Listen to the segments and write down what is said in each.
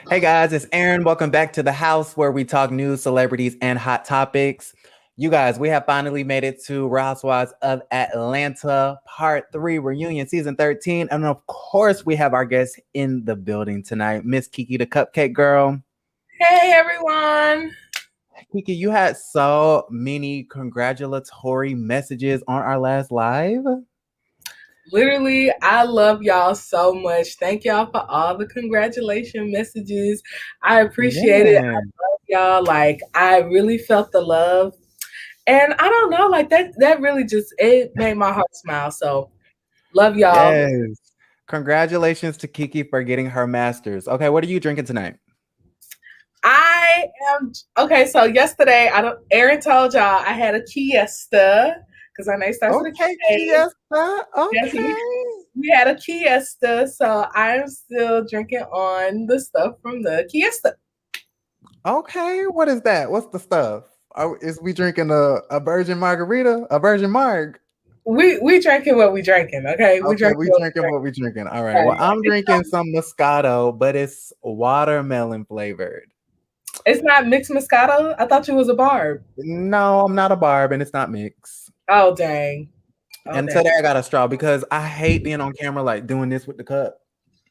Hey guys, it's Aaron. Welcome back to the house where we talk news, celebrities, and hot topics. You guys, we have finally made it to Real Housewives of Atlanta Part 3 Reunion Season 13. And of course, we have our guest in the building tonight, Miss Kiki the Cupcake Girl. Hey everyone. Kiki, you had so many congratulatory messages on our last live. Literally, I love y'all so much. Thank y'all for all the congratulation messages. I appreciate it. Yeah. I love y'all. Like I really felt the love. And I don't know, like that really just it made my heart smile. So love y'all. Yes. Congratulations to Kiki for getting her master's. Okay, what are you drinking tonight? I am okay. So yesterday, Aaron told y'all I had a Kiesta because I know it starts with a Okay, K. Kiesta. Yes, Okay. we had a Kiesta, so I am still drinking on the stuff from the Kiesta. Okay. What is that? What's the stuff? Is we drinking a virgin margarita? A virgin marg? We drinking what we drinking, okay? We Okay, drinking we what we drinking drinking. what we drinking. All right. Well, Right. I'm drinking some Moscato, but it's watermelon flavored. It's not mixed Moscato. I thought you was a barb. No, I'm not a barb and it's not mixed. Oh dang. Oh And dang. today I got a straw because I hate being on camera like doing this with the cup.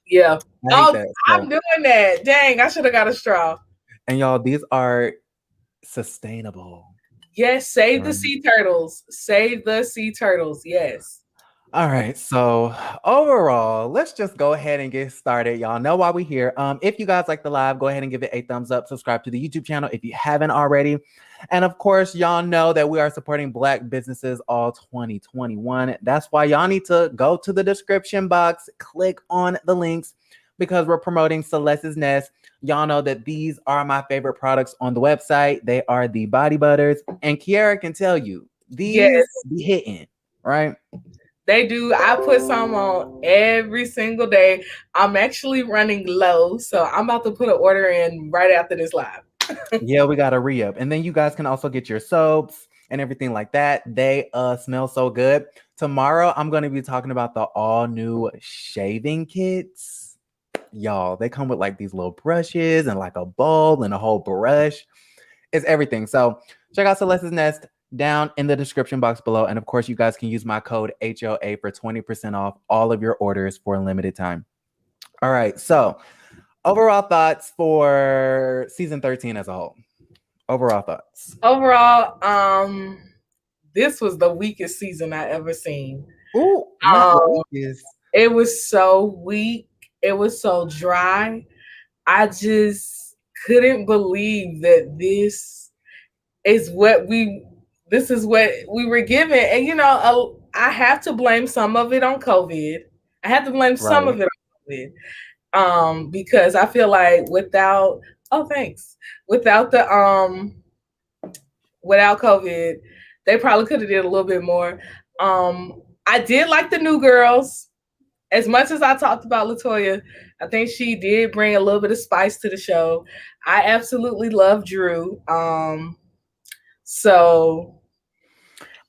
Yeah. I hate Oh, that. I'm doing that. Dang, I should have got a straw. And y'all, these are sustainable. Yes, save the Right. sea turtles. Save the sea turtles. Yes. All right, so overall, let's just go ahead and get started. Y'all know why we're here. If you guys like the live, go ahead and give it a thumbs up. Subscribe to the YouTube channel if you haven't already. And of course, y'all know that we are supporting Black businesses all 2021. That's why y'all need to go to the description box, click on the links because we're promoting Celeste's Nest. Y'all know that these are my favorite products on the website. They are the body butters, and Kiara can tell you these Yes, be hitting, right? they do. I put some on every single day. I'm actually running low, so I'm about to put an order in right after this live. Yeah, we got a re-up. And then you guys can also get your soaps and everything like that. They smell so good. Tomorrow I'm going to be talking about the all new shaving kits. Y'all, they come with like these little brushes and like a bowl and a whole brush. It's everything. So check out Celeste's Nest down in the description box below. And of course, you guys can use my code HOA for 20% off all of your orders for a limited time. All right. So overall thoughts for season 13 as a whole. Overall thoughts. Overall, this was the weakest season I ever seen. Ooh, not Um, the weakest. it was so weak. It was so dry. I just couldn't believe that is what we this is what we were given. And I have to blame some of it on COVID. I have to blame some Right. of it on COVID. Because I feel like thanks. Without the without COVID, they probably could have did a little bit more. I did like the new girls. As much as I talked about Latoya, I think she did bring a little bit of spice to the show. I absolutely love Drew. So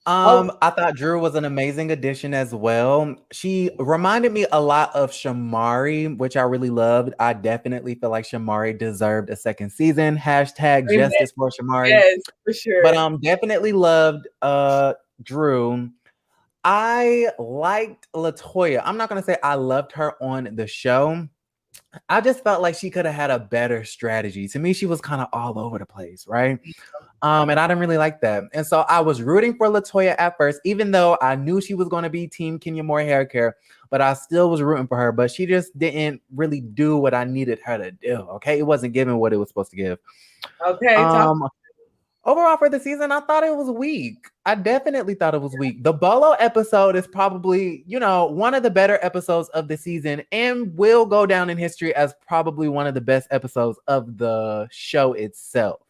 oh I thought Drew was an amazing addition as well. She reminded me a lot of Shamari, which I really loved. I definitely feel like Shamari deserved a second season. Hashtag amen. justice for Shamari. Yes, for But sure. definitely loved Drew. I liked Latoya. I'm not gonna say I loved her on the show. I just felt like she could have had a better strategy. To me, she was kind of all over the place, right? And I didn't really like that. And so I was rooting for Latoya at first, even though I knew she was going to be Team Kenya Moore hair care, but I still was rooting for her. But she just didn't really do what I needed her to do. Okay. It wasn't giving what it was supposed to give. Okay, talk. Um, Overall for the season, I thought it was weak. I definitely thought it was weak. The Bolo episode is probably, one of the better episodes of the season and will go down in history as probably one of the best episodes of the show itself.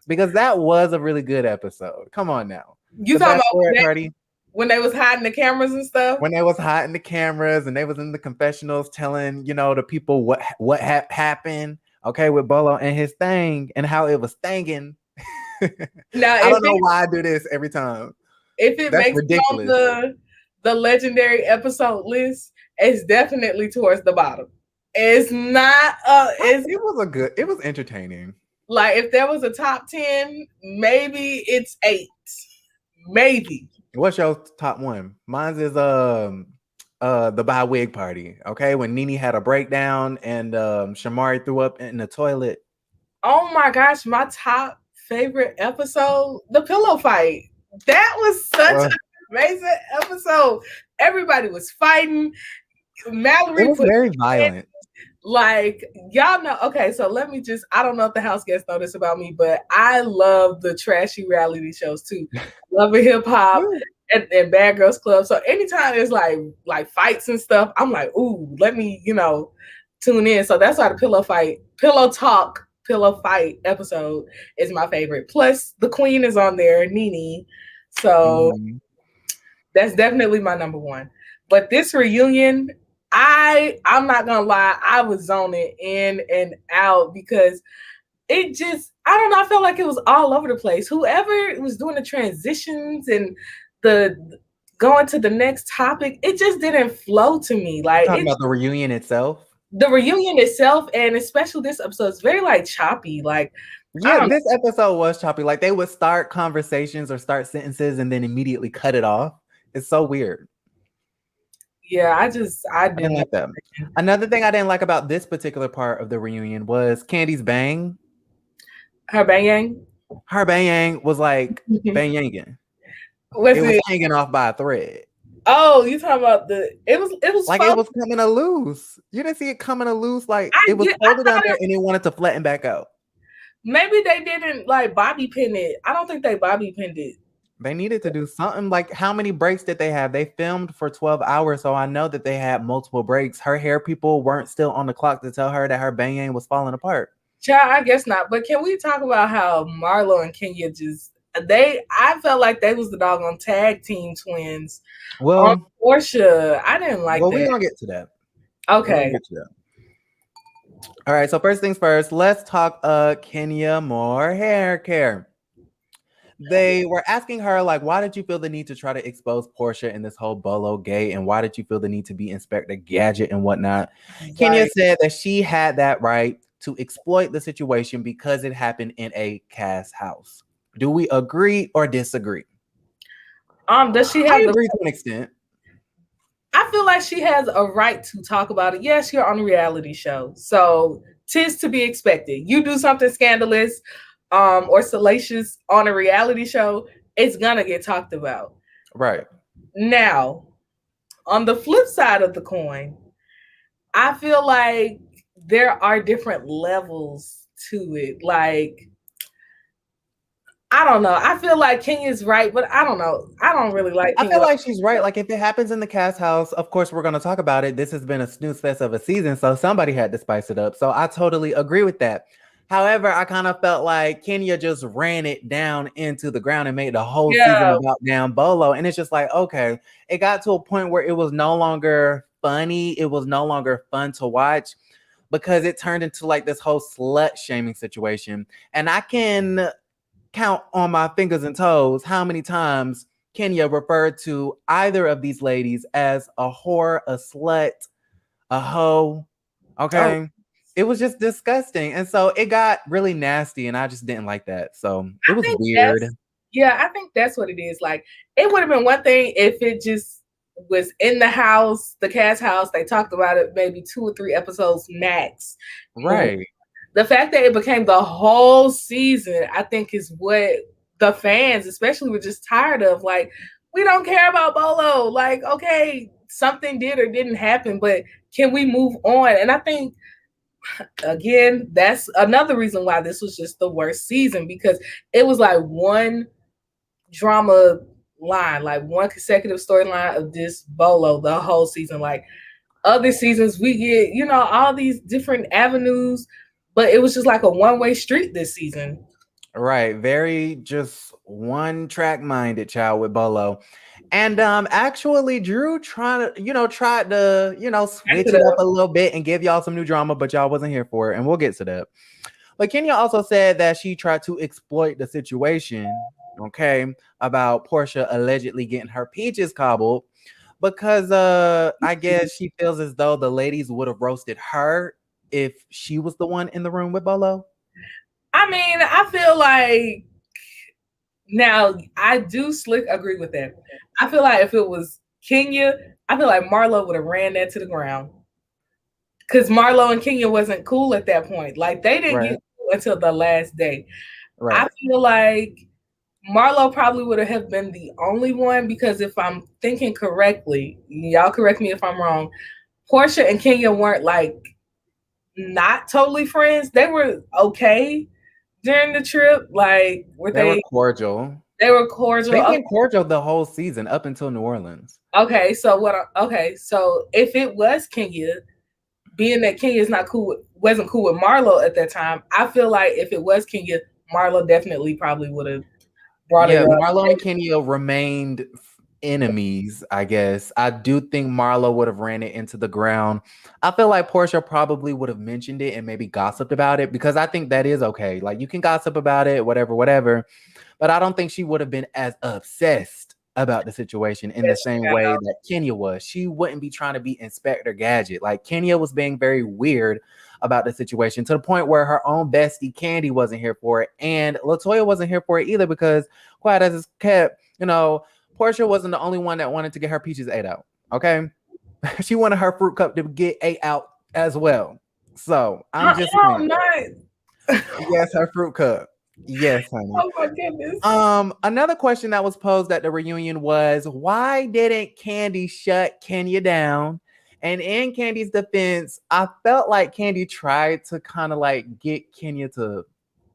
Because that was a really good episode. Come on now. You The talking bachelorette about party, when they was hiding the cameras and stuff? when they was hiding the cameras and they was in the confessionals telling, the people what happened, okay, with Bolo and his thing and how it was thanging. Now, I don't know why I do this every time. if it That's makes it on ridiculous. the legendary episode list, it's definitely towards the bottom. It's not. It was entertaining. Like if there was a top 10, maybe it's 8. Maybe. What's your top one? Mine's is the bi wig party. Okay, when Nene had a breakdown and Shamari threw up in the toilet. Oh my gosh, my top favorite episode, the pillow fight. That was such an amazing episode. Everybody was fighting. Mallory It was very violent. Like, y'all know, okay, so let me just, I don't know if the house guests know this about me, but I love the trashy reality shows too. Love and Hip Hop and Bad Girls Club. So anytime there's like fights and stuff, I'm like, ooh, let me, tune in. So that's why the pillow fight episode is my favorite. Plus the queen is on there, Nene. So that's definitely my number one. But this reunion, I'm not gonna lie, I was zoning in and out because it just, I don't know, I felt like it was all over the place. Whoever was doing the transitions and the going to the next topic, it just didn't flow to me. Like, talking about the reunion itself. The reunion itself, and especially this episode, is very like choppy. Like, yeah, this episode was choppy. Like they would start conversations or start sentences and then immediately cut it off. It's so weird. Yeah, I didn't like that. Another thing I didn't like about this particular part of the reunion was Candy's bang. Her bang yang was like bang yanging. It was hanging off by a thread. Oh, you talking about it was like fun. It was coming to loose. You didn't see it coming to loose. Like it was folded under and it wanted to flatten back out. Maybe they didn't like bobby pin it. I don't think they bobby pinned it. They needed to do something. Like, how many breaks did they have? They filmed for 12 hours, so I know that they had multiple breaks. Her hair people weren't still on the clock to tell her that her bang was falling apart. Child, I guess not. But can we talk about how Marlow and Kenya I felt like they was the doggone tag team twins. Well, on Porsha, I didn't like that. Well, we're going to get to that. Okay. All right, so first things first, let's talk Kenya more hair care. They were asking her, like, why did you feel the need to try to expose Porsha in this whole Bolo gate? And why did you feel the need to be Inspector Gadget and whatnot? Right. Kenya said that she had that right to exploit the situation because it happened in a cast house. Do we agree or disagree? Does she have I agree to an extent. I feel like she has a right to talk about it. Yes, you're on a reality show. So 'tis to be expected. You do something scandalous or salacious on a reality show, it's gonna get talked about. Right. Now, on the flip side of the coin, I feel like there are different levels to it. Like, I don't know. I feel like Kenya's right, but I don't know. I don't really like Kenya. I feel like she's right. Like, if it happens in the cast house, of course, we're going to talk about it. This has been a snooze fest of a season, so somebody had to spice it up. So I totally agree with that. However, I kind of felt like Kenya just ran it down into the ground and made the whole season about damn Bolo. And it's just like, okay, it got to a point where it was no longer funny. It was no longer fun to watch because it turned into like this whole slut shaming situation. And I can count on my fingers and toes how many times Kenya referred to either of these ladies as a whore, a slut, a hoe. Okay. Oh. It was just disgusting. And so it got really nasty and I just didn't like that. So it was weird. Yeah, I think that's what it is. Like, it would have been one thing if it just was in the house, the cast house. They talked about it maybe 2 or 3 episodes max. Right. The fact that it became the whole season, I think, is what the fans, especially, were just tired of. Like, we don't care about Bolo. Like, okay, something did or didn't happen, but can we move on? And I think, again, that's another reason why this was just the worst season, because it was like one drama line, like one consecutive storyline of this Bolo the whole season. Like, other seasons, we get, all these different avenues, but it was just like a one-way street this season. Right. Very just one-track minded child with Bolo. And actually Drew tried to, switch it up a little bit and give y'all some new drama, but y'all wasn't here for it. And we'll get to that. But Kenya also said that she tried to exploit the situation, okay, about Porsha allegedly getting her peaches cobbled because I guess she feels as though the ladies would have roasted her if she was the one in the room with Bolo. I mean, I feel like now I do slick agree with that. I feel like if it was Kenya, I feel like Marlow would have ran that to the ground. Because Marlow and Kenya wasn't cool at that point. Like they didn't Right. get cool until the last day. I Right. feel like Marlow probably would have been the only one because if I'm thinking correctly, y'all correct me if I'm wrong, Porsha and Kenya weren't like not totally friends. They were okay during the trip. Like were They were they cordial. they were cordial. They've Okay, been cordial the whole season up until New Orleans. okay, so okay, so if it was Kenya, being that Kenya's not cool wasn't cool with Marlow at that time, I feel like if it was Kenya, Marlow definitely probably would have brought it Yeah, up. Marlo and Kenya remained enemies, I guess. I do think Marlo would have ran it into the ground. I feel like Porsha probably would have mentioned it and maybe gossiped about it because I think that is okay. Like you can gossip about it, whatever, whatever. But I don't think she would have been as obsessed about the situation in the Yes, same way that Kenya was. She wouldn't be trying to be Inspector Gadget. Like Kenya was being very weird about the situation to the point where her own bestie Candy wasn't here for it, and Latoya wasn't here for it either because, quiet as it's kept, Porsha wasn't the only one that wanted to get her peaches ate out. Okay, she wanted her fruit cup to get ate out as well. So I'm just saying, not. yes, her fruit cup. Yes, honey. Oh my goodness. Another question that was posed at the reunion was why didn't Candy shut Kenya down? And in Candy's defense, I felt like Candy tried to kind of like get Kenya to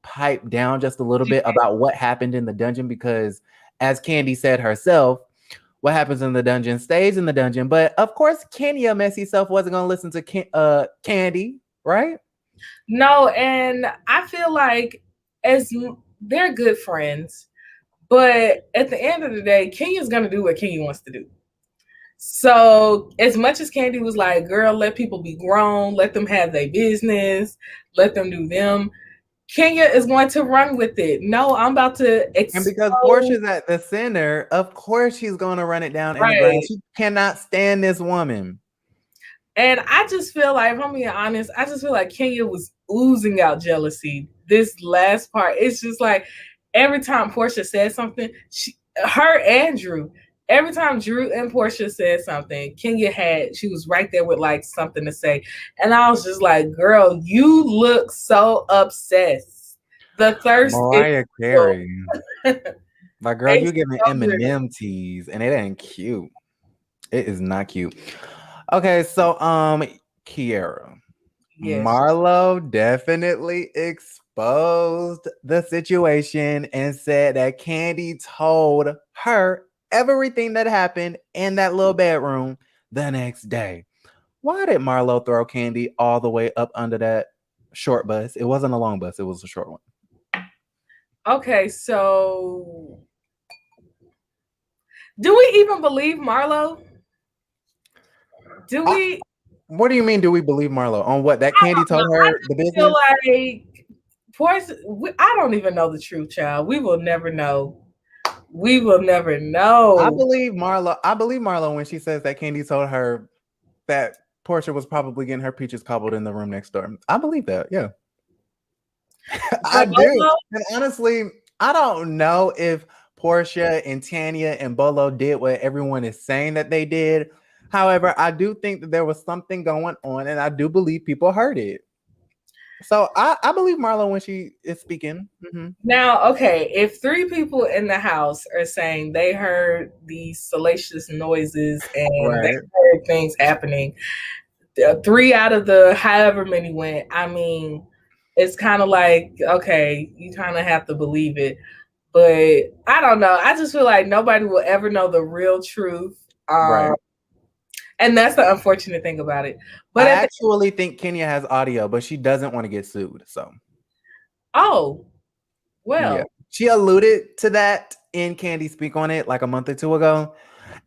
pipe down just a little bit about what happened in the dungeon because, as Candy said herself, what happens in the dungeon stays in the dungeon. But of course, Kenya messy self wasn't gonna listen to Candy, right? No, and I feel like as they're good friends, but at the end of the day, Kenya's gonna do what Kenya wants to do. So as much as Candy was like, girl, let people be grown, let them have their business, let them do them. Kenya is going to run with it. No, I'm about to expose. And because Porsha's at the center, of course she's going to run it down in the ground. She cannot stand this woman. And I just feel like, if I'm being honest, I just feel like Kenya was oozing out jealousy. This last part, it's just like every time Porsha said something, her and Drew, every time Drew and Porsha said something, she was right there with like something to say. And I was just like, girl, you look so obsessed. The thirst Mariah Carey. Like, girl, you giving so M&M teas and it ain't cute. It is not cute. Okay, so Kiara. Yes. Marlow definitely exposed the situation and said that Candy told her everything that happened in that little bedroom the next day. Why did Marlow throw Candy all the way up under that short bus? It wasn't a long bus, it was a short one. Okay, so do we even believe Marlow? Do we? What do you mean? Do we believe Marlow on what that Candy told her? The business. Feel like, I don't even know the truth, child. We will never know. We will never know. I believe Marlow. I believe Marlow when she says that Candy told her that Porsha was probably getting her peaches cobbled in the room next door. I believe that. Yeah, I do. And honestly, I don't know if Porsha and Tanya and Bolo did what everyone is saying that they did. However, I do think that there was something going on, and I do believe people heard it. So I believe Marlo when she is speaking. Mm-hmm. Now, okay, if 3 people in the house are saying they heard these salacious noises and they heard things happening, 3 out of the however many went, I mean, it's kind of like, okay, you kind of have to believe it. But I don't know. I just feel like nobody will ever know the real truth. Right. And that's the unfortunate thing about it. But I actually think Kenya has audio, but she doesn't want to get sued. So, oh, well, yeah, she alluded to that in Candy Speak on It like a month or 2 ago,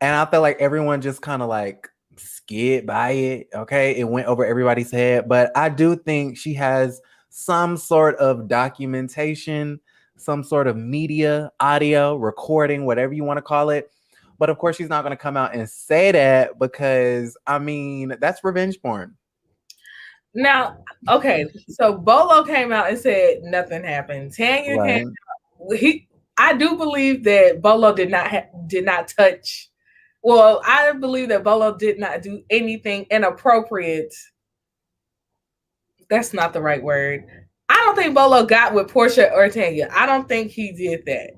and I felt like everyone just kind of like skid by it. Okay, it went over everybody's head, but I do think she has some sort of documentation, some sort of media, audio, recording, whatever you want to call it, But of course, she's not going to come out and say that because, I mean, that's revenge porn. Now, okay, so Bolo came out and said nothing happened. Tanya Right. came out. I do believe that Bolo did not touch. Well, I believe that Bolo did not do anything inappropriate. That's not the right word. I don't think Bolo got with Porsha or Tanya. I don't think he did that.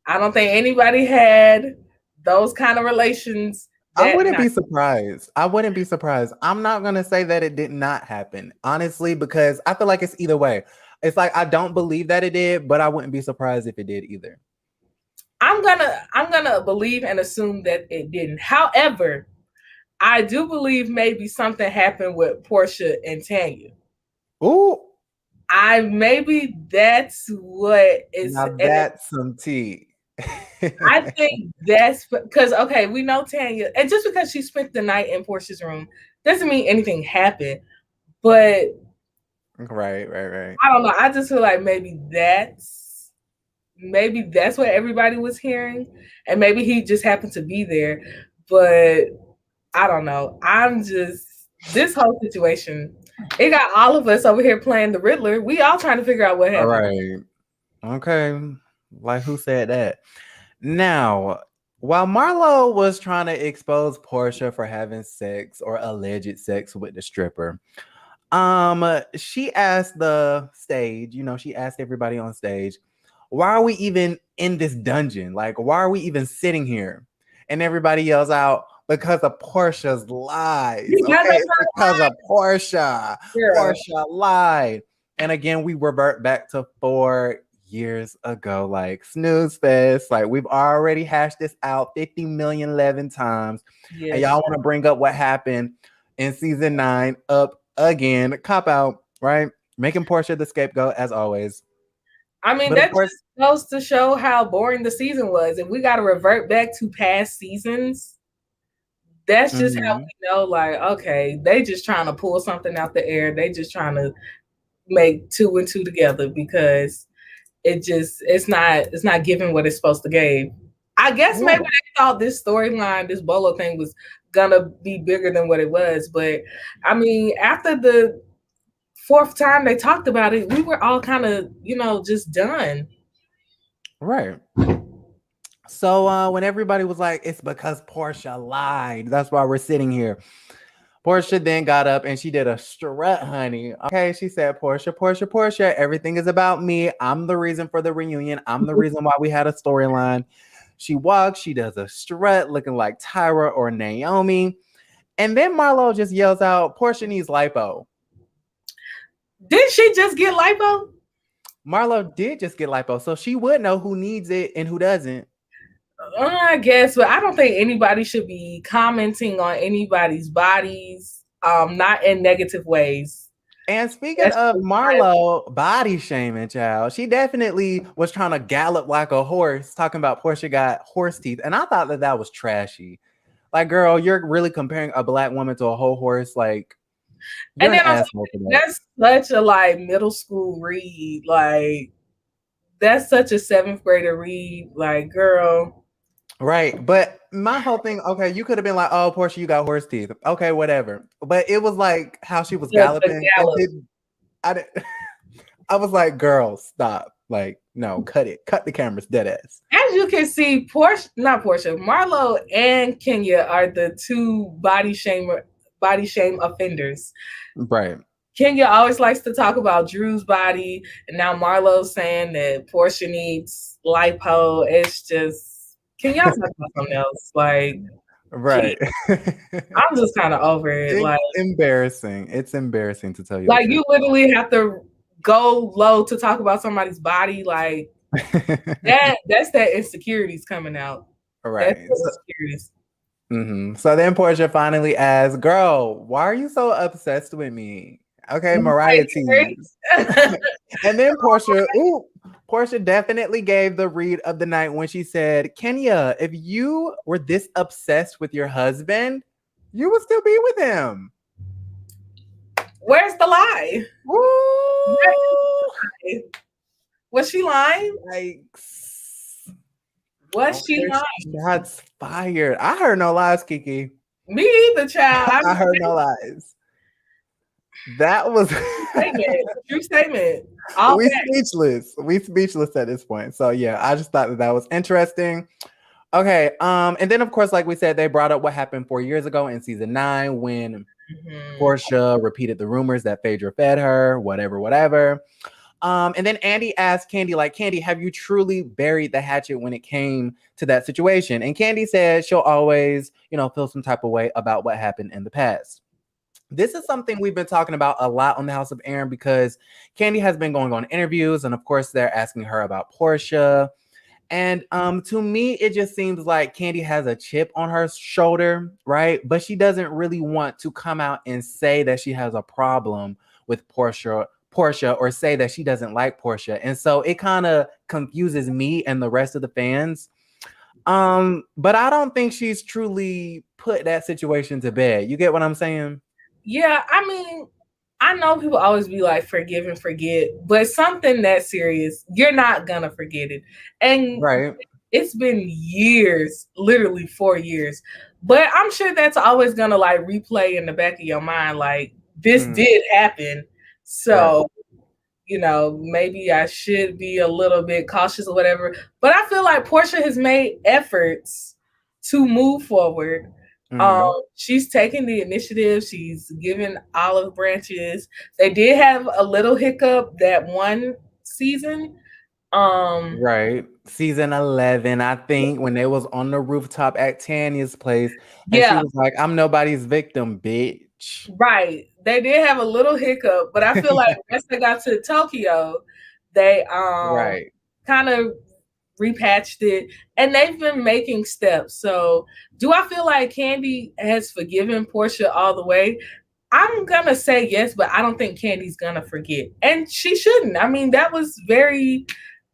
I don't think anybody had those kind of relations. I wouldn't be surprised. I wouldn't be surprised. I'm not going to say that it did not happen, honestly, because I feel like it's either way. It's like I don't believe that it did, but I wouldn't be surprised if it did either. I'm gonna believe and assume that it didn't. However, I do believe maybe something happened with Porsha and Tanya. Ooh. Maybe that's what is. Now that's some tea. I think that's because okay, we know Tanya, and just because she spent the night in Porsha's room doesn't mean anything happened. But right. I don't know. I just feel like maybe that's what everybody was hearing, and maybe he just happened to be there. But I don't know. This whole situation. It got all of us over here playing the Riddler. We all trying to figure out what happened. All right. Okay. Like who said that? Now, while Marlow was trying to expose Porsha for having sex or alleged sex with the stripper, she asked the stage, she asked everybody on stage, why are we even in this dungeon? Like, why are we even sitting here? And everybody yells out, because of Porsha's lies. Okay, it's because of Porsha. Yeah. Porsha lied. And again, we revert back to 4 years ago, like snooze fest. Like we've already hashed this out 50 million 11 times. Yes. And y'all want to bring up what happened in season 9 up again. Cop out, right? Making Porsha the scapegoat as always. I mean, but that just goes to show how boring the season was. If we got to revert back to past seasons, that's just how we know, like, okay, they just trying to pull something out the air. They just trying to make 2 and 2 together because it's not giving what it's supposed to give. I guess maybe they thought this storyline, this Bolo thing was gonna be bigger than what it was. But I mean, after the 4th time they talked about it, we were all kind of, just done. Right. So when everybody was like, it's because Porsha lied, that's why we're sitting here. Porsha then got up and she did a strut, honey. Okay, she said, Porsha, everything is about me. I'm the reason for the reunion. I'm the reason why we had a storyline. She walks, she does a strut looking like Tyra or Naomi. And then Marlow just yells out, Porsha needs lipo. Did she just get lipo? Marlow did just get lipo, so she would know who needs it and who doesn't. I guess, but I don't think anybody should be commenting on anybody's bodies, not in negative ways. And speaking of Marlow body shaming, child, she definitely was trying to gallop like a horse, talking about Porsha got horse teeth. And I thought that was trashy. Like, girl, you're really comparing a black woman to a whole horse. Like, and then that's such a like middle school read. Like, that's such a 7th grader read. Like, girl. Right. But my whole thing, okay, you could have been like, oh, Porsha, you got horse teeth. Okay, whatever. But it was like how she was galloping. I was like, girl, stop. Like, no, cut it. Cut the cameras, dead ass. As you can see, Marlow and Kenya are the 2 body shame offenders. Right. Kenya always likes to talk about Drew's body, and now Marlow's saying that Porsha needs lipo. It's just, can y'all talk about something else? Like, right. I'm just kind of over it. It's like embarrassing. It's embarrassing to tell you. Like, you literally have to go low to talk about somebody's body. Like, that's that insecurities coming out. Right. That's insecurities. So then Porsha finally asked, girl, why are you so obsessed with me? Okay, Mariah tease. And then Porsha definitely gave the read of the night when she said, Kenya, if you were this obsessed with your husband, you would still be with him. Where's the lie? Was she lying? Like, Was she nice? Shots fired. I heard no lies, Kiki. Me either, child. I heard no lies. That was true statement. we speechless. We speechless at this point. So yeah, I just thought that was interesting. Okay. And then of course, like we said, they brought up what happened 4 years ago in season 9 when Porsha repeated the rumors that Phaedra fed her, whatever. And then Andy asked Candy, like, Candy, have you truly buried the hatchet when it came to that situation? And Candy said she'll always, feel some type of way about what happened in the past. This is something we've been talking about a lot on the House of Aaron because Candy has been going on interviews, and of course they're asking her about Porsha. And to me, it just seems like Candy has a chip on her shoulder, right? But she doesn't really want to come out and say that she has a problem with Porsha or say that she doesn't like Porsha. And so it kind of confuses me and the rest of the fans. But I don't think she's truly put that situation to bed. You get what I'm saying? Yeah, I mean, I know people always be like, forgive and forget, but something that serious, you're not gonna forget it. And right. It's been years, literally 4 years. But I'm sure that's always gonna like replay in the back of your mind, like this did happen. So, maybe I should be a little bit cautious or whatever. But I feel like Porsha has made efforts to move forward. She's taking the initiative. She's giving olive branches. They did have a little hiccup that one season. Right. Season 11, I think, when they was on the rooftop at Tanya's place. And she was like, I'm nobody's victim, bitch. Right. They did have a little hiccup, but I feel like once they got to Tokyo, they kind of repatched it, and they've been making steps. So do I feel like Candy has forgiven Porsha all the way? I'm gonna say yes, but I don't think Candy's gonna forget, and she shouldn't. I mean, that was very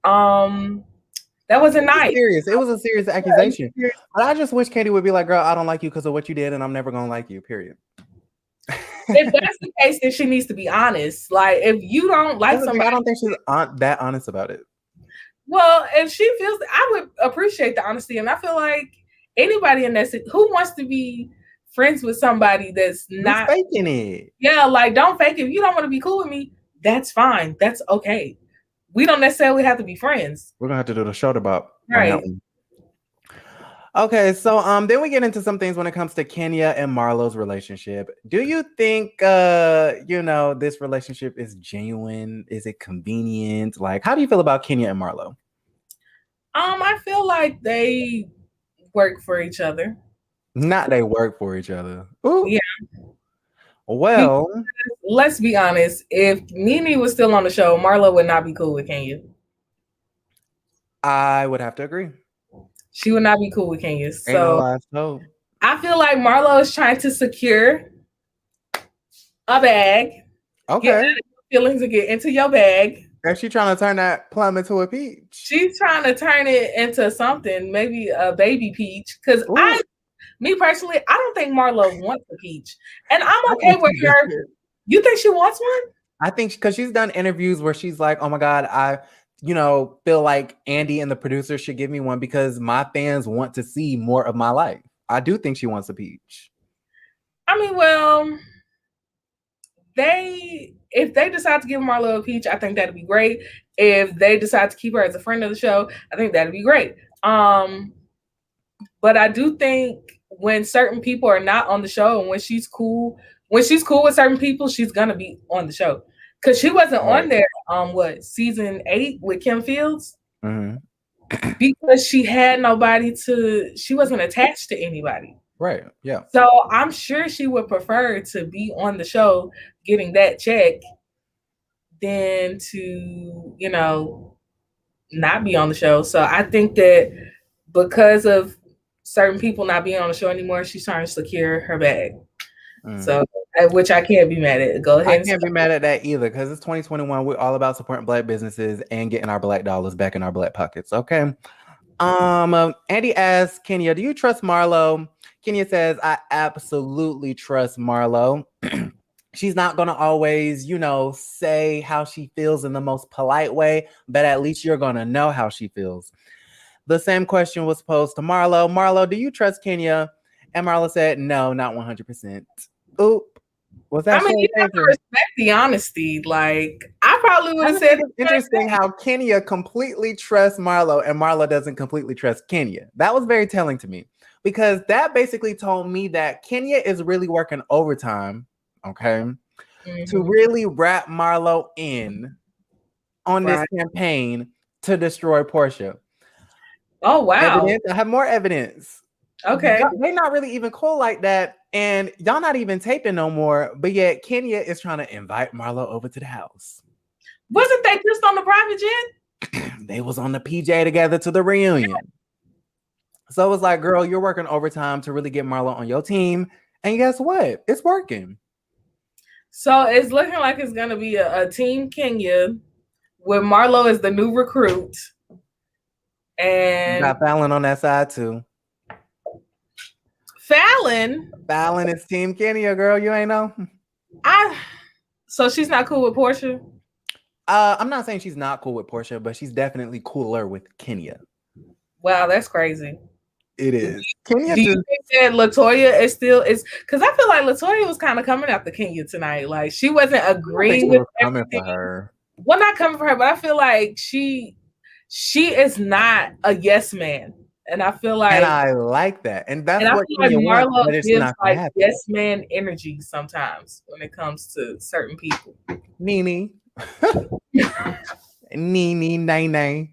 that wasn't nice. It was a serious accusation. But I just wish Candy would be like, girl, I don't like you because of what you did, and I'm never gonna like you, period. If that's the case, then she needs to be honest. Like, if you don't like somebody, I don't think she's that honest about it. Well, if she feels, I would appreciate the honesty, and I feel like anybody in that who wants to be friends with somebody that's not faking it. Yeah, like, don't fake it. If you don't want to be cool with me, that's fine. That's okay. We don't necessarily have to be friends. We're gonna have to do the show about right. Okay, so then we get into some things when it comes to Kenya and Marlow's relationship. Do you think this relationship is genuine? Is it convenient? Like, how do you feel about Kenya and Marlow? I feel like they work for each other. Not they work for each other. Ooh. Yeah. Well, let's be honest. If Nene was still on the show, Marlow would not be cool with Kenya. I would have to agree. She would not be cool with Kenya. So no I feel like Marlow is trying to secure a bag. Okay. Get out of your feelings and get into your bag. Is she trying to turn that plum into a peach? She's trying to turn it into something, maybe a baby peach. Because me personally, I don't think Marlow wants a peach. And I'm okay with her. You think she wants one? I think because she's done interviews where she's like, oh my God, I feel like Andy and the producer should give me one because my fans want to see more of my life. I do think she wants a peach. I mean, well, if they decide to give Marlow a peach, I think that'd be great. If they decide to keep her as a friend of the show, I think that'd be great. But I do think when certain people are not on the show and when she's cool with certain people, she's gonna be on the show. Because she wasn't on there season 8 with Kim Fields? Mm-hmm. Because she had she wasn't attached to anybody. Right, yeah. So I'm sure she would prefer to be on the show getting that check than to, not be on the show. So I think that because of certain people not being on the show anymore, she's trying to secure her bag. So, which I can't be mad at. Go ahead. I can't be mad at that either because it's 2021. We're all about supporting Black businesses and getting our Black dollars back in our Black pockets. Okay. Andy asks Kenya, do you trust Marlow? Kenya says, I absolutely trust Marlow. She's not going to always, say how she feels in the most polite way, but at least you're going to know how she feels. the same question was posed to Marlow. Marlow, do you trust Kenya? And Marlow said, no, not 100%. Oop. Was that you have to respect the honesty. Like, I probably would have said it's interesting how Kenya completely trusts Marlow and Marlow doesn't completely trust Kenya. That was very telling to me because that basically told me that Kenya is really working overtime, okay, to really wrap Marlow in on this campaign to destroy Porsha. Oh, wow. Evidence. I have more evidence. Okay. They're not really even cool like that. And y'all not even taping no more. But yet Kenya is trying to invite Marlow over to the house. Wasn't they just on the private jet? They was on the PJ together to the reunion. So it was like, girl, you're working overtime to really get Marlow on your team. And guess what? It's working. So it's looking like it's going to be a Team Kenya with Marlow as the new recruit. And you got Fallon on that side too. Fallon is Team Kenya, girl. You ain't know. So she's not cool with Porsha? I'm not saying she's not cool with Porsha, but she's definitely cooler with Kenya. Wow, that's crazy. It is. Kenya do you think that LaToya is because I feel like LaToya was kind of coming after Kenya tonight. Like, she wasn't agreeing with coming for her. Well, not coming for her, but I feel like she is not a yes man. And I feel like, and I like that, and that's what Kenya Marlow gives like yes man energy sometimes when it comes to certain people. Nene, nay.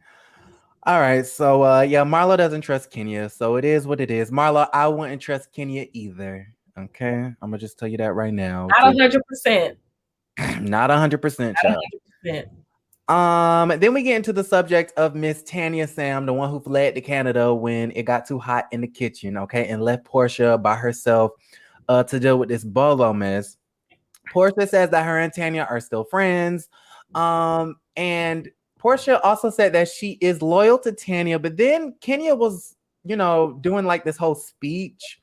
All right, so yeah, Marlow doesn't trust Kenya, so it is what it is. Marlow, I wouldn't trust Kenya either. Okay, I'm gonna just tell you that right now. Not 100%. Not 100%, child. 100%. Then we get into the subject of Miss Tanya Sam, the one who fled to Canada when it got too hot in the kitchen, okay, and left Porsha by herself to deal with this bolo mess. Porsha says that her and Tanya are still friends. And Porsha also said that she is loyal to Tanya, but then Kenya was, doing like this whole speech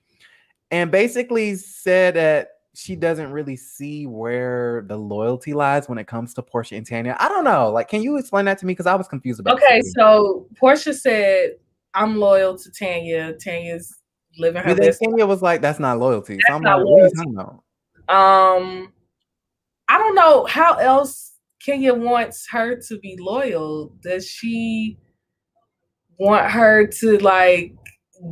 and basically said that she doesn't really see where the loyalty lies when it comes to Porsha and Tanya. I don't know. Like, can you explain that to me? Because I was confused about it. Okay, so Porsha said, I'm loyal to Tanya. Tanya's living her best. Tanya was like, that's not loyalty. So I'm like, what are you talking about? I don't know how else Kenya wants her to be loyal. Does she want her to like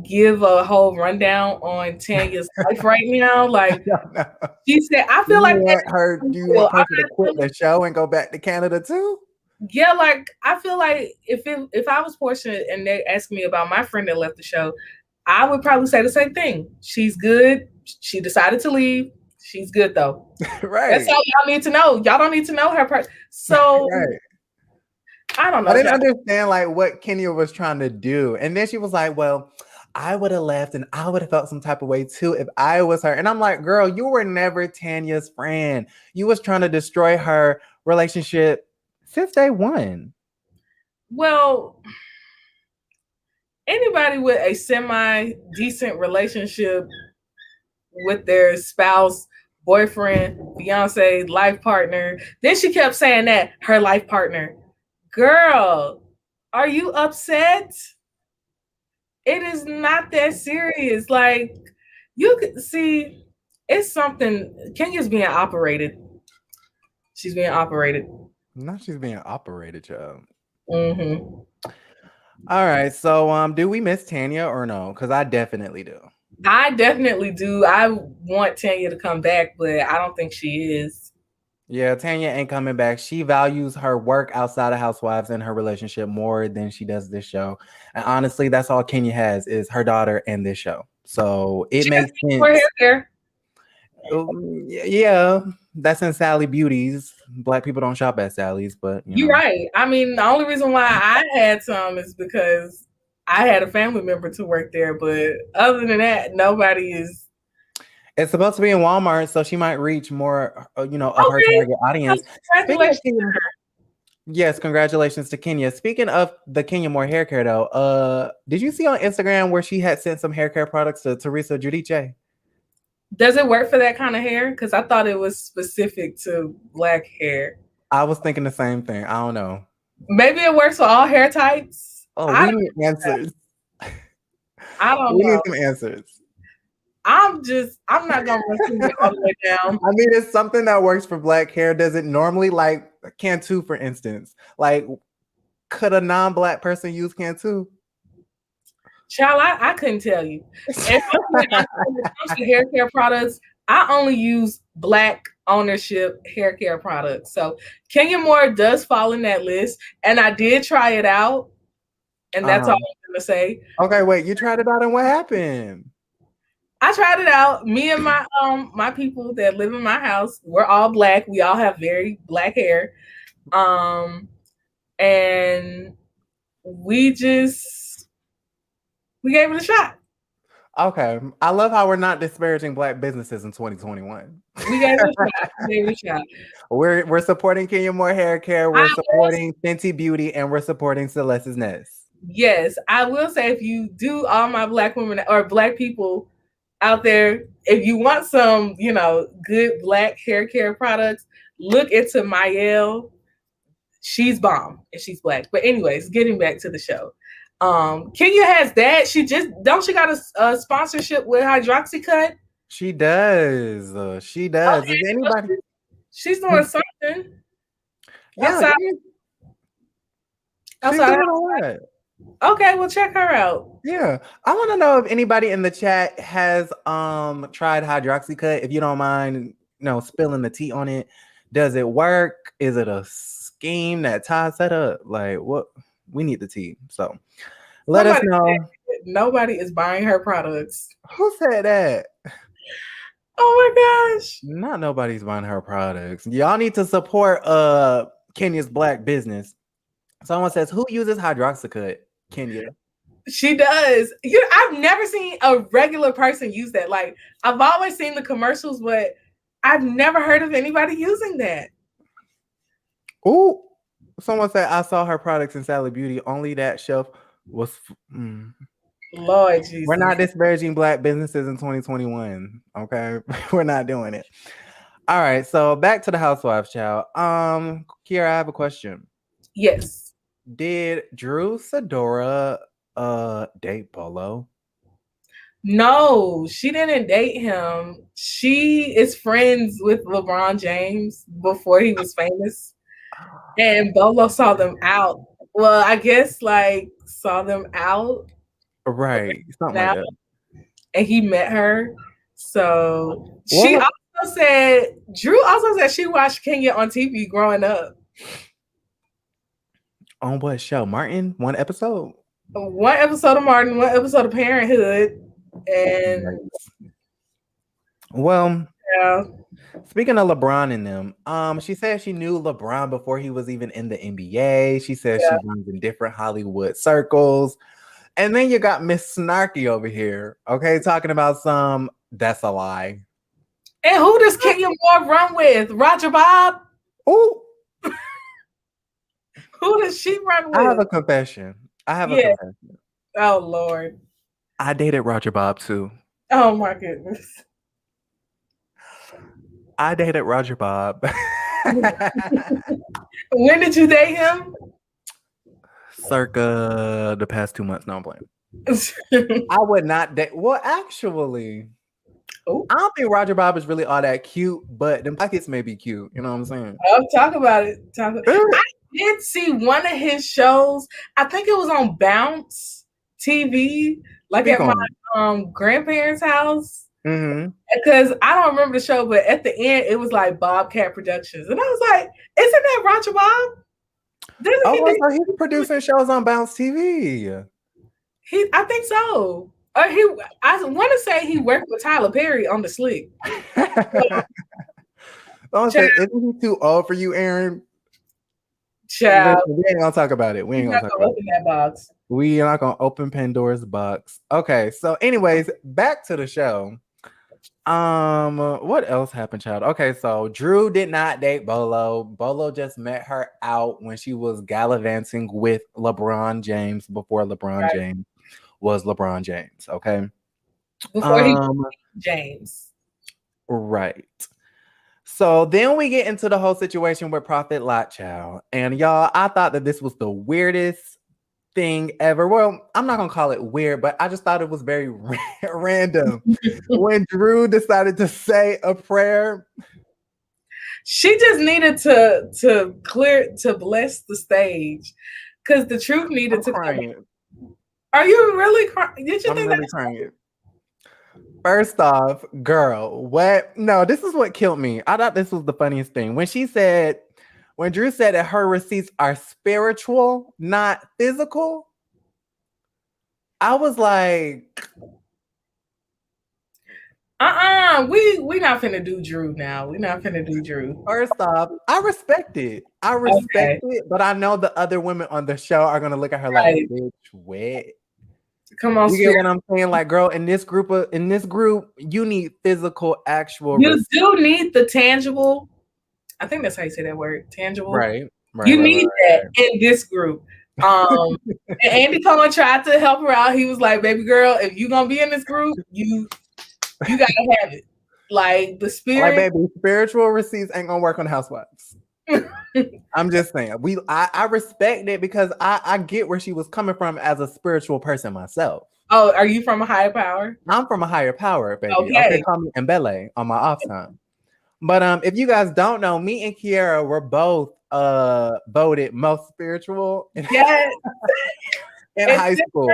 give a whole rundown on Tanya's life right now? Like, she said, I feel like do you want her to quit the show and go back to Canada too? Yeah, like I feel like if I was Porsha and they asked me about my friend that left the show, I would probably say the same thing. She's good. She decided to leave. She's good though. Right. That's all y'all need to know. Y'all don't need to know her so right. I don't know. I didn't understand like what Kenya was trying to do. And then she was like, well, I would have left and I would have felt some type of way too if I was her. And I'm like, girl, you were never Tanya's friend. You was trying to destroy her relationship since day one. Well, anybody with a semi-decent relationship with their spouse, boyfriend, fiance, life partner. Then she kept saying that her life partner. Girl, are you upset? It is not that serious. Like, you could see, it's something. Kenya's being operated. She's being operated. Now she's being operated, child. Mm-hmm. All right. So, do we miss Tanya or no? Because I definitely do. I definitely do. I want Tanya to come back, but I don't think she is. Yeah, Tanya ain't coming back. She values her work outside of Housewives and her relationship more than she does this show. And honestly, that's all Kenya has is her daughter and this show. So it makes sense. Yeah, that's in Sally Beauty's. Black people don't shop at Sally's, but you're right. I mean, the only reason why I had some is because I had a family member to work there, but other than that, nobody is. It's supposed to be in Walmart, so she might reach more, of her target audience. Yes, congratulations to Kenya. Speaking of the Kenya Moore hair care, though, did you see on Instagram where she had sent some hair care products to Teresa Giudice? Does it work for that kind of hair? Because I thought it was specific to black hair. I was thinking the same thing. I don't know. Maybe it works for all hair types. Oh, I we need answers. I don't We need know. some answers. I'm not gonna run it all the way down. I mean, it's something that works for black hair. Does it normally like Cantu, for instance? Like, could a non-black person use Cantu? Child, I couldn't tell you. And when it comes to hair care products, I only use black ownership hair care products. So Kenya Moore does fall in that list, and I did try it out, and that's all I'm gonna say. Okay, wait, you tried it out and what happened? I tried it out. Me and my people that live in my house, we're all black. We all have very black hair. And we gave it a shot. Okay, I love how we're not disparaging black businesses in 2021. We gave it a shot. We gave it a shot. We're supporting Kenya Moore Hair Care. We're supporting Fenty Beauty, and we're supporting Celeste's Nest. Yes, I will say if you do, all my black women or black people out there, if you want some, good black hair care products, look into Mayel. She's bomb and she's black. But anyways, getting back to the show. Kenya has that. She got a sponsorship with Hydroxycut? She does. She does. Okay, Is anybody? She's doing something. Yeah. Outside. Okay, well, check her out. Yeah. I want to know if anybody in the chat has tried Hydroxycut. If you don't mind, spilling the tea on it. Does it work? Is it a scheme that Ty set up? Like, what? We need the tea. So let us know. Nobody is buying her products. Who said that? Oh my gosh. Not nobody's buying her products. Y'all need to support Kenya's black business. Someone says, who uses Hydroxycut? Kenya. She does. I've never seen a regular person use that. Like, I've always seen the commercials, but I've never heard of anybody using that. Oh, someone said, I saw her products in Sally Beauty. Only that shelf was... Lord Jesus. We're not disparaging black businesses in 2021. Okay? We're not doing it. All right. So back to the housewives, child. Kiara, I have a question. Yes. Did Drew Sidora date Polo? No, she didn't date him. She is friends with LeBron James before he was famous. And Bolo saw them out. Well, I guess saw them out. Right. Something like that. And he met her. So Drew also said she watched Kenya on TV growing up. On what show? Martin? One episode? One episode of Martin, one episode of Parenthood. And well, yeah. Speaking of LeBron and them, she said she knew LeBron before he was even in the NBA. She said she runs in different Hollywood circles. And then you got Miss Snarky over here, okay, talking about that's a lie. And who does Kenya Moore run with? Roger Bob? Ooh. Who does she run with? I have a confession. Oh, Lord. I dated Roger Bob, too. Oh, my goodness. I dated Roger Bob. When did you date him? Circa the past 2 months. No, I'm playing. I would not date. Well, actually, I don't think Roger Bob is really all that cute, but them pockets may be cute. You know what I'm saying? Oh, talk about it. I did see one of his shows. I think it was on Bounce TV, at my grandparents' house. Mm-hmm. Because I don't remember the show, but at the end, it was like Bobcat Productions. And I was like, isn't that Roger Bob? So he's producing shows on Bounce TV. I think so. I want to say he worked with Tyler Perry on The Slick. Isn't he too old for you, Aaron? Child. We ain't gonna talk about it. We ain't gonna talk about open that box. We are not gonna open Pandora's box. Okay, so anyways, back to the show. What else happened, child? Okay, so Drew did not date Bolo. Bolo just met her out when she was gallivanting with LeBron James before LeBron James was LeBron James. Okay, before he was James. Right. So then we get into the whole situation with Prophet Lot, child. And y'all, I thought that this was the weirdest thing ever. Well, I'm not gonna call it weird, but I just thought it was very random when Drew decided to say a prayer. She just needed to bless the stage, because the truth needed I'm to come. crying. Are you really crying? Did you I'm think really crying. First off, girl, what? No, this is what killed me. I thought this was the funniest thing. When Drew said that her receipts are spiritual, not physical, I was like, we not finna do Drew now. We not finna do Drew. first off, I respect it. Okay. But I know the other women on the show are gonna look at her like, Right. bitch, what? Come on, You get spirit. what I'm saying? Like, girl, in this group, you need physical, actual. You do need the tangible. I think that's how you say that word, tangible. Right. You need that in this group. And Andy Cohen tried to help her out. He was like, "Baby girl, if you gonna be in this group, you gotta have it. Like the spirit." Like, baby, spiritual receipts ain't gonna work on housewives. I'm just saying. I respect it because I get where she was coming from as a spiritual person myself. Oh, are you from a higher power? I'm from a higher power, baby. Okay. Call me Mbele on my off time. But if you guys don't know, me and Kiara were both voted most spiritual in, Yes. in high school.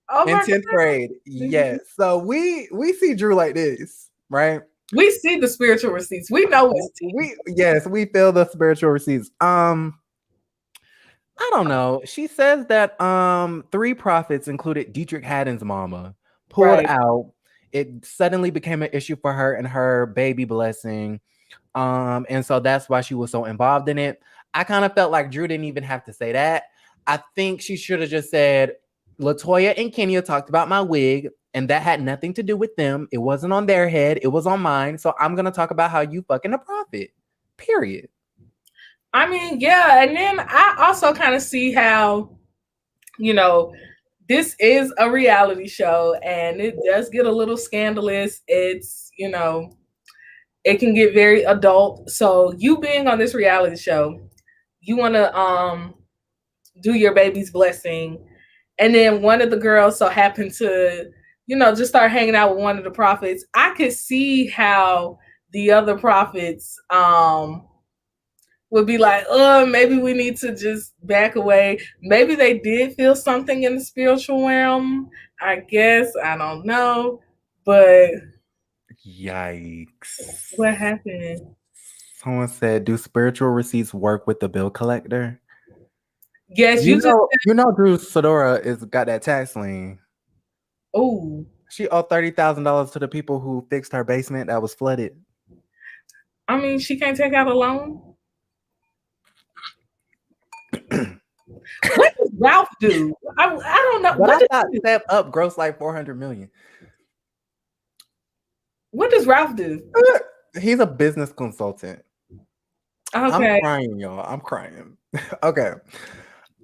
Oh in my 10th God. grade. Yes. So we see Drew like this, right? We see the spiritual receipts. We know it's we feel the spiritual receipts. I don't know. She says that 3 prophets, included Dietrich Haddon's mama, pulled out. It suddenly became an issue for her and her baby blessing. And so that's why she was so involved in it. I kind of felt like Drew didn't even have to say that. I think she should have just said, LaToya and Kenya talked about my wig, and that had nothing to do with them. It wasn't on their head. It was on mine. So I'm going to talk about how you fucking a prophet. Period. I mean, yeah. And then I also kind of see how, this is a reality show and it does get a little scandalous. It's, it can get very adult. So you being on this reality show, you want to do your baby's blessing. And then one of the girls so happened to, just start hanging out with one of the prophets. I could see how the other prophets would be like, maybe we need to just back away. Maybe they did feel something in the spiritual realm. I guess. I don't know. But yikes. What happened? Someone said, do spiritual receipts work with the bill collector? Yes, you know Drew Sidora is got that tax lien. Oh. She owed $30,000 to the people who fixed her basement that was flooded. I mean, she can't take out a loan. What does Ralph do? I don't know. But I thought Step Up grossed like $400 million. What does Ralph do? He's a business consultant. Okay. I'm crying, y'all. I'm crying. Okay.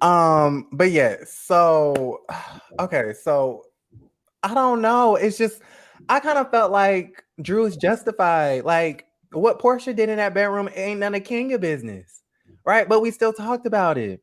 But yeah, so okay, so I don't know. It's just I kind of felt like Drew is justified. Like what Porsha did in that bedroom ain't none of Kenya business, right? But we still talked about it.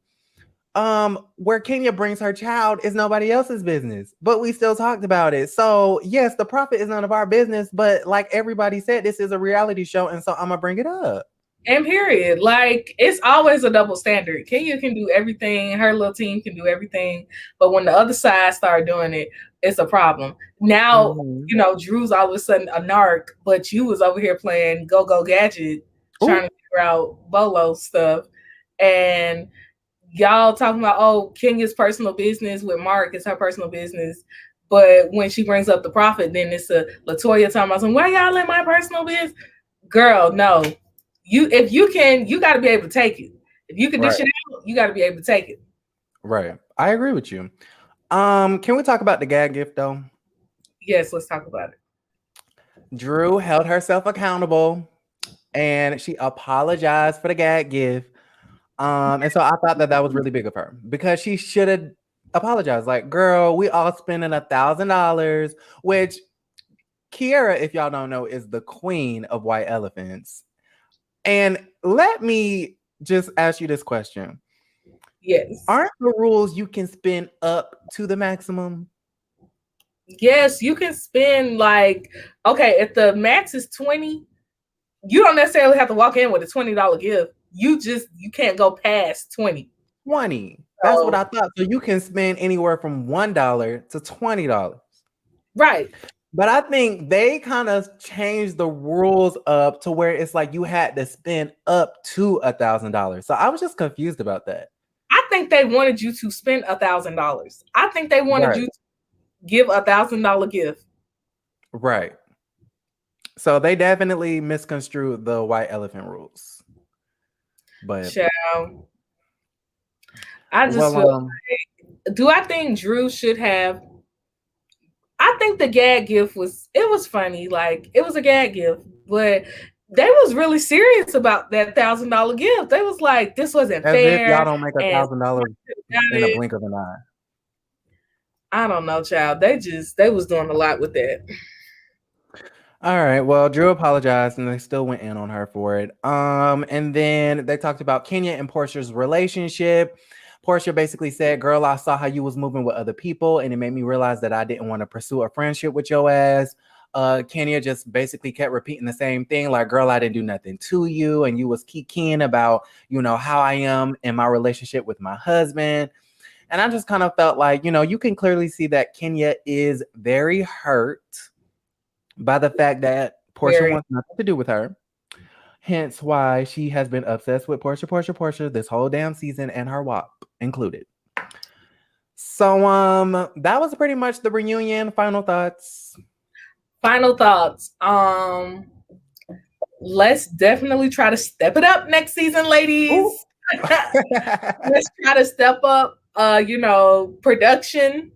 Where Kenya brings her child is nobody else's business, but we still talked about it. So yes, the profit is none of our business, but like everybody said, this is a reality show, and so I'm gonna bring it up. And period. Like it's always a double standard. Kenya can do everything, her little team can do everything, but when the other side start doing it, it's a problem. Now, Drew's all of a sudden a narc, but you was over here playing go gadget, trying to figure out Bolo stuff, and y'all talking about Kenya's personal business with Mark is her personal business. But when she brings up the profit, then it's a LaToya talking about why y'all in my personal business? Girl, no. You got to be able to take it. If you can dish it out, you got to be able to take it. Right. I agree with you. Can we talk about the gag gift though? Yes, let's talk about it. Drew held herself accountable and she apologized for the gag gift. And so I thought that was really big of her because she should have apologized. Like, girl, we all spending $1,000, which Kiara, if y'all don't know, is the queen of white elephants. And let me just ask you this question. Yes. Aren't the rules you can spend up to the maximum? Yes, you can spend like, okay, if the max is 20, you don't necessarily have to walk in with a $20 gift. You can't go past 20. 20. That's what So, I thought. So you can spend anywhere from $1 to $20. right. But I think they kind of changed the rules up to where it's like you had to spend up to $1,000. So I was just confused about that. I think they wanted you to spend $1,000. I think they wanted Right. you to give $1,000 gift. Right. So they definitely misconstrued the white elephant rules. But Child. I just feel well, do I think Drew should have I think the gag gift was funny. Like it was a gag gift, but they was really serious about that $1,000 gift. They was like, this wasn't as if y'all fair. don't make And $1,000 in a blink of an eye. I don't know, child. They was doing a lot with that. All right. Well, Drew apologized and they still went in on her for it. And then they talked about Kenya and Portia's relationship. Porsha basically said, "Girl, I saw how you was moving with other people, and it made me realize that I didn't want to pursue a friendship with your ass." Kenya just basically kept repeating the same thing, like, "Girl, I didn't do nothing to you, and you was keying about, how I am in my relationship with my husband." And I just kind of felt like, you can clearly see that Kenya is very hurt by the fact that Porsha wants nothing to do with her. Hence why she has been obsessed with Porsha this whole damn season, and her WAP included. So that was pretty much the reunion. Final thoughts. Let's definitely try to step it up next season, ladies. Let's try to step up production.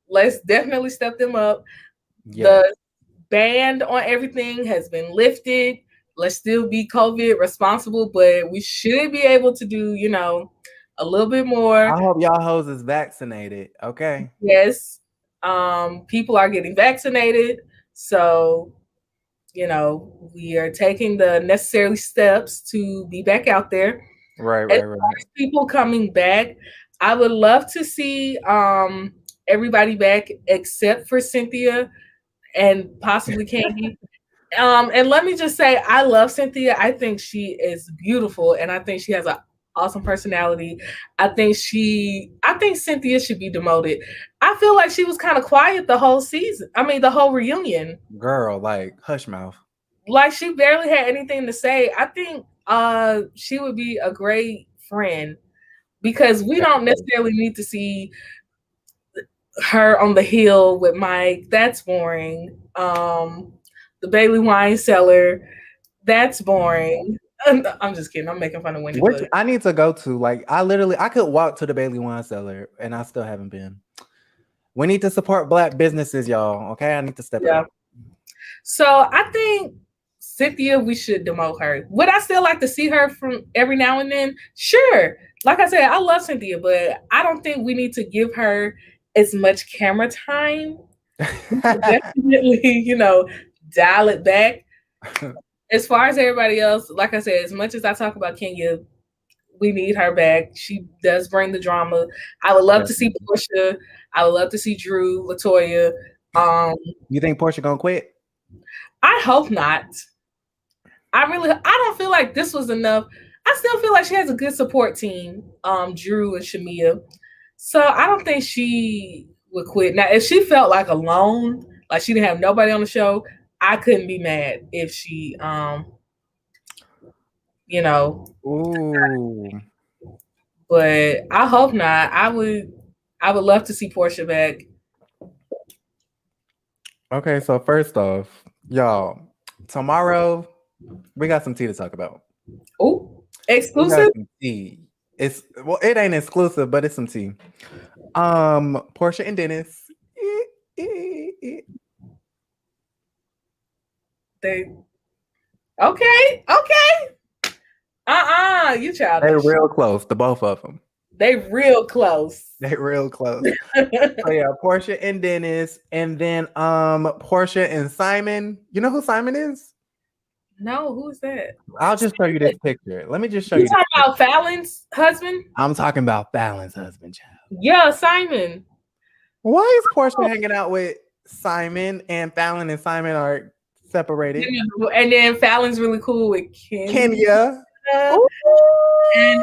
Let's definitely step them up. Yes. The ban on everything has been lifted. Let's still be COVID responsible, but we should be able to do, a little bit more. I hope y'all hoes is vaccinated. Okay. Yes. People are getting vaccinated. So, we are taking the necessary steps to be back out there. Right. As far as people coming back, I would love to see everybody back except for Cynthia and possibly Candy. And let me just say, I love Cynthia. I think she is beautiful, and I think she has an awesome personality. I think Cynthia should be demoted. I feel like she was kind of quiet the whole season. I mean, the whole reunion. Girl, like hush mouth. Like she barely had anything to say. I think she would be a great friend because we don't necessarily need to see her on the hill with Mike. That's boring. The Bailey wine cellar. That's boring. I'm just kidding. I'm making fun of Wendy. Which I need to go to. Like I could walk to the Bailey wine cellar, and I still haven't been. We need to support Black businesses, y'all. Okay, I need to step up. So I think Cynthia, we should demote her. Would I still like to see her from every now and then? Sure. Like I said, I love Cynthia, but I don't think we need to give her as much camera time. Definitely, dial it back. As far as everybody else, like I said, as much as I talk about Kenya, we need her back. She does bring the drama. I would love to see Porsha. I would love to see Drew, LaToya. You think Porsha gonna quit? I hope not. I don't feel like this was enough. I still feel like she has a good support team, Drew and Shamia. So I don't think she would quit. Now, if she felt like alone, like she didn't have nobody on the show, I couldn't be mad if she, Ooh. But I hope not. I would love to see Porsha back. Okay, so first off, y'all, tomorrow we got some tea to talk about. Oh, exclusive? Tea. It ain't exclusive, but it's some tea. Porsha and Dennis. Okay. You childish. They're real close, the both of them. They real close. So yeah, Porsha and Dennis, and then Porsha and Simon. You know who Simon is? No, who's that? I'll just show you this picture. Let me just show You you. talking about Fallon's husband? I'm talking about Fallon's husband, child. Yeah, Simon. Why is Porsha hanging out with Simon and Fallon and Simon are separated? And then Fallon's really cool with Kenya. And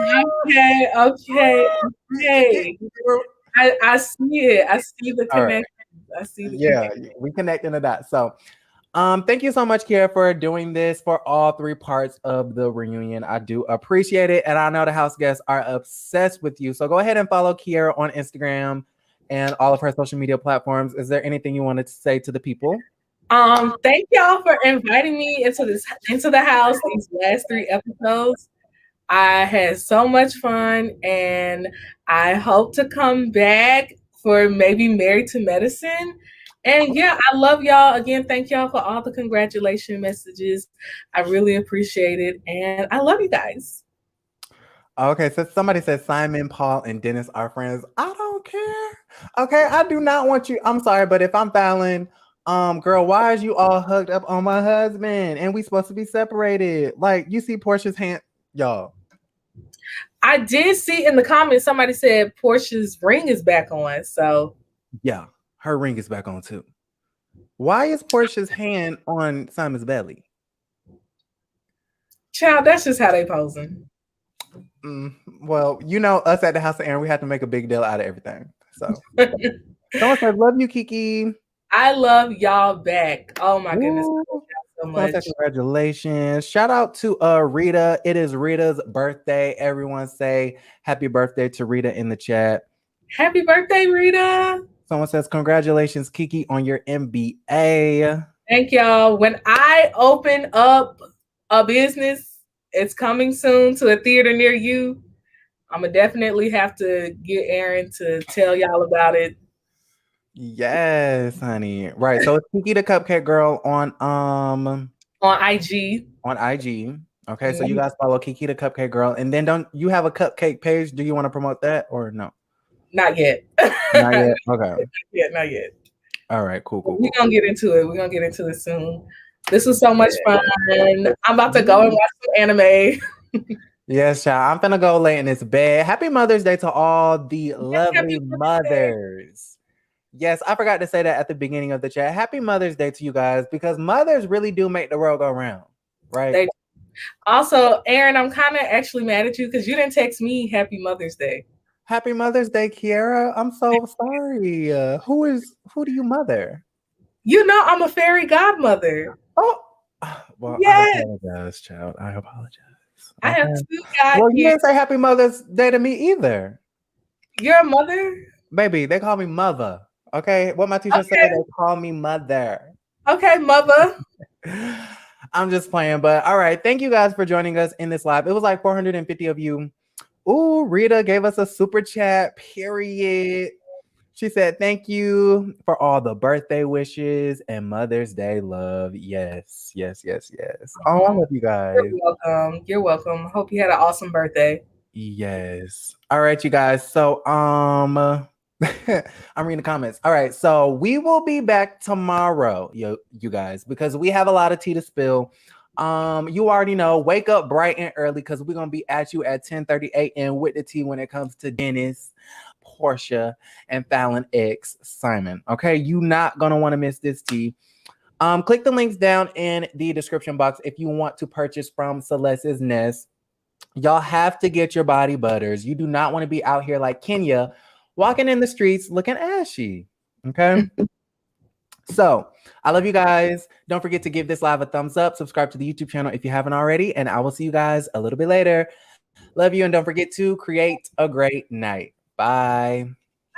okay. I see it. I see the connection. Right. I see the connection. We connecting the dots. So thank you so much, Kiara, for doing this for all 3 parts of the reunion. I do appreciate it. And I know the house guests are obsessed with you. So go ahead and follow Kiara on Instagram and all of her social media platforms. Is there anything you wanted to say to the people? Thank y'all for inviting me into the house these last 3 episodes. I had so much fun, and I hope to come back for maybe Married to Medicine. And yeah, I love y'all. Again, thank y'all for all the congratulation messages. I really appreciate it, and I love you guys. Okay, so somebody said Simon, Paul, and Dennis are friends. I don't care. Okay, I do not want you. I'm sorry, but if I'm Fallon, girl, why is you all hugged up on my husband? And we supposed to be separated. Like, you see Porsha's hand, y'all. I did see in the comments somebody said Portia's ring is back on. So yeah, her ring is back on too. Why is Porsha's hand on Simon's belly? Child, that's just how they posing. Well, you know, us at the House of Aaron, we have to make a big deal out of everything. So someone said, love you, Kiki. I love y'all back. Oh my goodness. So much. Congratulations. Shout out to Rita. It is Rita's birthday. Everyone say happy birthday to Rita in the chat. Happy birthday, Rita. Someone says congratulations, Kiki, on your MBA. Thank y'all. When I open up a business, it's coming soon to a theater near you. I'm gonna definitely have to get Aaron to tell y'all about it. Yes, honey. Right. So it's Kiki the Cupcake Girl on IG. On IG. Okay, so you guys follow Kiki the Cupcake Girl, and then don't you have a cupcake page? Do you want to promote that or no? Not yet. Not yet. Okay. Not yet. All right. Cool. We're gonna get into it. We're gonna get into it soon. This was so much fun. I'm about to go and watch some anime. Yes, child. I'm gonna go lay in this bed. Happy Mother's Day to all the lovely mothers. Yes, I forgot to say that at the beginning of the chat. Happy Mother's Day to you guys, because mothers really do make the world go round, right? Also, Aaron, I'm kind of actually mad at you because you didn't text me Happy Mother's Day. Happy Mother's Day, Kiara. I'm so sorry. Who do you mother? You know, I'm a fairy godmother. Oh, well, yes. I apologize, child. I apologize. I have 2 guys. Well, you didn't say Happy Mother's Day to me either. You're a mother? Baby, they call me mother. Okay, what my teacher said, they call me mother. Okay, mother. I'm just playing, but all right. Thank you guys for joining us in this live. It was like 450 of you. Ooh, Rita gave us a super chat, period. She said, thank you for all the birthday wishes and Mother's Day love. Yes. Oh, I love you guys. You're welcome. Hope you had an awesome birthday. Yes. All right, you guys. So, I'm reading the comments. All right, so we will be back tomorrow, you guys, because we have a lot of tea to spill. You already know, wake up bright and early because we're gonna be at you at 10:30 a.m. with the tea when it comes to Dennis, Porsha, and Fallon X Simon. Okay, you not gonna want to miss this tea. Click the links down in the description box if you want to purchase from Celeste's Nest. Y'all have to get your body butters. You do not want to be out here like Kenya walking in the streets looking ashy. Okay. So I love you guys. Don't forget to give this live a thumbs up. Subscribe to the YouTube channel if you haven't already. And I will see you guys a little bit later. Love you. And don't forget to create a great night. Bye.